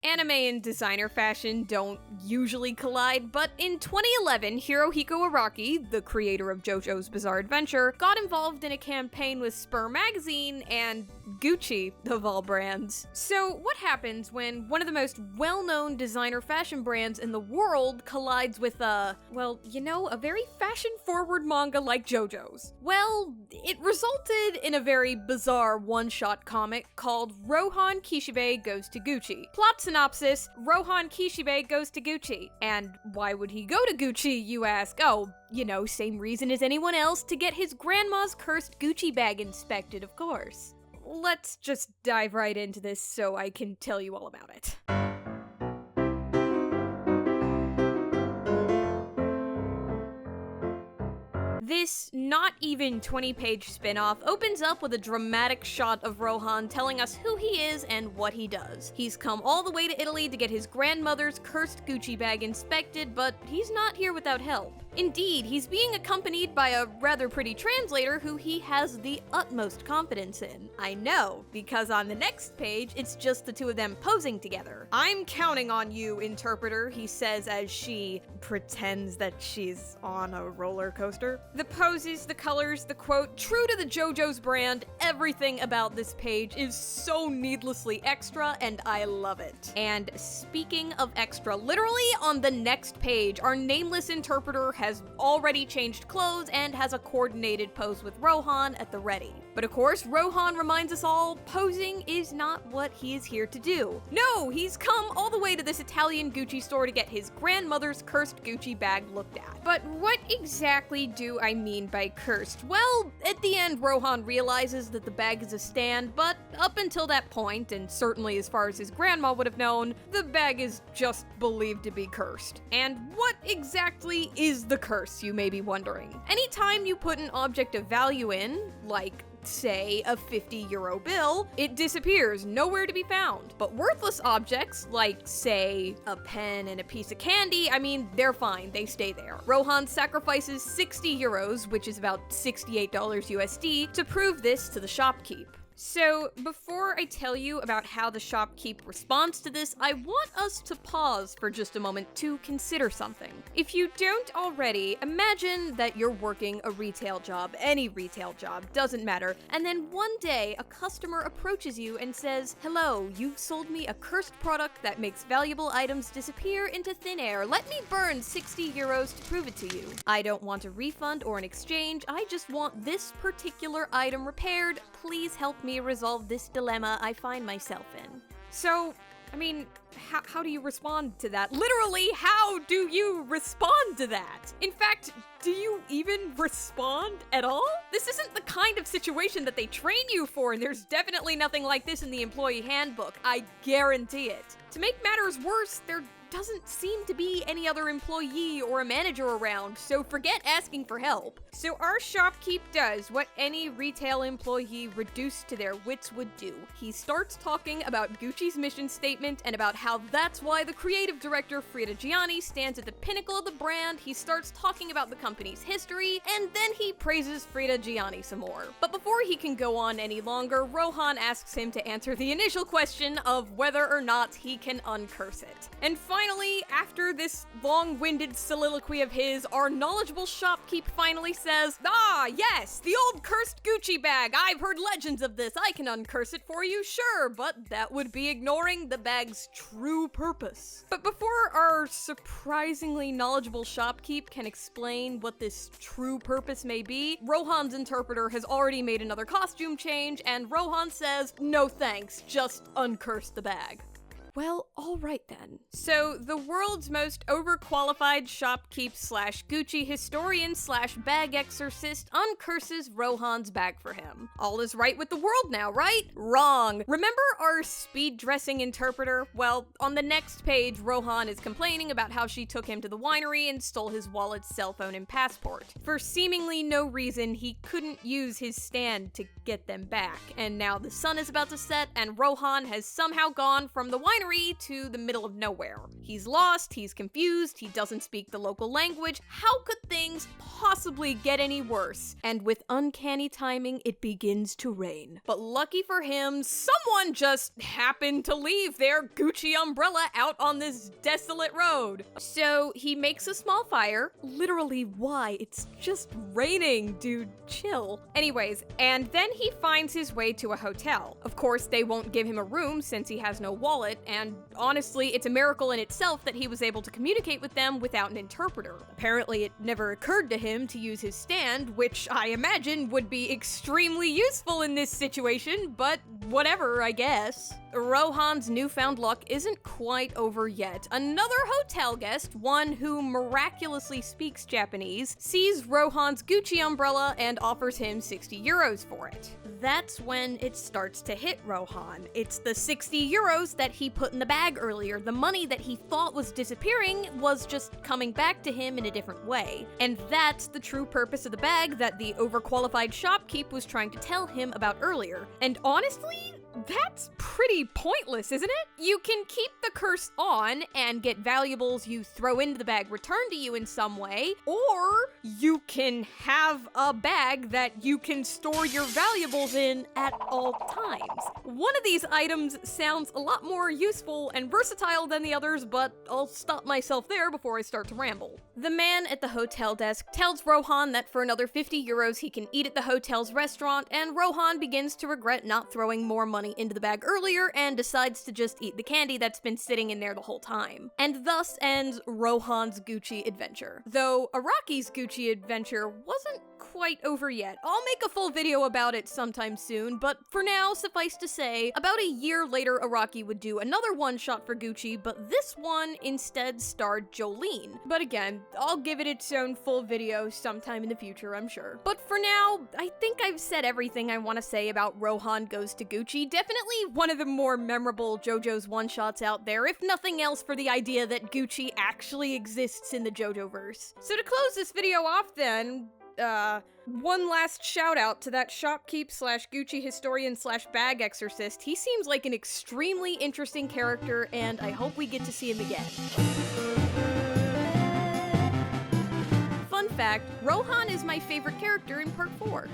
Anime and designer fashion don't usually collide, but in 2011, Hirohiko Araki, the creator of JoJo's Bizarre Adventure, got involved in a campaign with Spur magazine and Gucci, of all brands. So what happens when one of the most well-known designer fashion brands in the world collides with a very fashion-forward manga like JoJo's? Well, it resulted in a very bizarre one-shot comic called Rohan Kishibe Goes to Gucci. Plot synopsis: Rohan Kishibe goes to Gucci. And why would he go to Gucci, you ask? Oh, same reason as anyone else, to get his grandma's cursed Gucci bag inspected, of course. Let's just dive right into this so I can tell you all about it. This not even 20-page spin-off opens up with a dramatic shot of Rohan telling us who he is and what he does. He's come all the way to Italy to get his grandmother's cursed Gucci bag inspected, but he's not here without help. Indeed, he's being accompanied by a rather pretty translator who he has the utmost confidence in. I know, because on the next page, it's just the two of them posing together. "I'm counting on you, interpreter," he says as she pretends that she's on a roller coaster. The poses, the colors, the quote, true to the JoJo's brand, everything about this page is so needlessly extra, and I love it. And speaking of extra, literally on the next page, our nameless interpreter has already changed clothes and has a coordinated pose with Rohan at the ready. But of course, Rohan reminds us all, posing is not what he is here to do. No, he's come all the way to this Italian Gucci store to get his grandmother's cursed Gucci bag looked at. But what exactly do I mean by cursed? Well, at the end, Rohan realizes that the bag is a stand, but up until that point, and certainly as far as his grandma would have known, the bag is just believed to be cursed. And what exactly is the curse, you may be wondering? Anytime you put an object of value in, like say a €50 bill, it disappears, nowhere to be found. But worthless objects, like say a pen and a piece of candy, they're fine, they stay there. Rohan sacrifices €60, which is about $68 USD, to prove this to the shopkeep. So, before I tell you about how the shopkeep responds to this, I want us to pause for just a moment to consider something. If you don't already, imagine that you're working a retail job, any retail job, doesn't matter, and then one day a customer approaches you and says, "Hello, you've sold me a cursed product that makes valuable items disappear into thin air. Let me burn €60 to prove it to you. I don't want a refund or an exchange, I just want this particular item repaired. Please help me resolve this dilemma I find myself in." So, how do you respond to that? Literally, how do you respond to that? In fact, do you even respond at all? This isn't the kind of situation that they train you for, and there's definitely nothing like this in the employee handbook. I guarantee it. To make matters worse, there doesn't seem to be any other employee or a manager around, so forget asking for help. So our shopkeep does what any retail employee reduced to their wits would do. He starts talking about Gucci's mission statement and about how that's why the creative director Frida Gianni stands at the pinnacle of the brand. He starts talking about the company's history, and then he praises Frida Gianni some more. But before he can go on any longer, Rohan asks him to answer the initial question of whether or not he can uncurse it. And finally, after this long-winded soliloquy of his, our knowledgeable shopkeep finally says, "Ah, yes, the old cursed Gucci bag. I've heard legends of this. I can uncurse it for you, sure, but that would be ignoring the bag's true purpose." But before our surprisingly knowledgeable shopkeep can explain what this true purpose may be, Rohan's interpreter has already made another costume change, and Rohan says, "No thanks, just uncurse the bag." Well, alright then. So, the world's most overqualified shopkeep slash Gucci historian slash bag exorcist uncurses Rohan's bag for him. All is right with the world now, right? Wrong. Remember our speed dressing interpreter? Well, on the next page, Rohan is complaining about how she took him to the winery and stole his wallet, cell phone, and passport. For seemingly no reason, he couldn't use his stand to get them back. And now the sun is about to set, and Rohan has somehow gone from the winery winery to the middle of nowhere. He's lost, he's confused, he doesn't speak the local language. How could things possibly get any worse? And with uncanny timing, it begins to rain. But lucky for him, someone just happened to leave their Gucci umbrella out on this desolate road. So he makes a small fire. Literally, why? It's just raining, dude. Chill. Anyways, and then he finds his way to a hotel. Of course, they won't give him a room since he has no wallet, and honestly, it's a miracle in itself that he was able to communicate with them without an interpreter. Apparently, it never occurred to him to use his stand, which I imagine would be extremely useful in this situation, but whatever, I guess. Rohan's newfound luck isn't quite over yet. Another hotel guest, one who miraculously speaks Japanese, sees Rohan's Gucci umbrella and offers him 60 euros for it. That's when it starts to hit Rohan. It's the 60 euros that he put in the bag earlier. The money that he thought was disappearing was just coming back to him in a different way. And that's the true purpose of the bag that the overqualified shopkeep was trying to tell him about earlier. And honestly, that's pretty pointless, isn't it? You can keep the curse on and get valuables you throw into the bag returned to you in some way, or you can have a bag that you can store your valuables in at all times. One of these items sounds a lot more useful and versatile than the others, but I'll stop myself there before I start to ramble. The man at the hotel desk tells Rohan that for another 50 euros he can eat at the hotel's restaurant, and Rohan begins to regret not throwing more money into the bag earlier and decides to just eat the candy that's been sitting in there the whole time. And thus ends Rohan's Gucci adventure. Though Araki's Gucci adventure wasn't quite over yet. I'll make a full video about it sometime soon, but for now, suffice to say, about a year later, Araki would do another one-shot for Gucci, but this one instead starred Jolene. But again, I'll give it its own full video sometime in the future, I'm sure. But for now, I think I've said everything I want to say about Rohan Goes to Gucci. Definitely one of the more memorable JoJo's one-shots out there, if nothing else for the idea that Gucci actually exists in the JoJo-verse. So to close this video off then, one last shout out to that shopkeep slash Gucci historian slash bag exorcist. He seems like an extremely interesting character, and I hope we get to see him again. Fun fact, Rohan is my favorite character in Part 4.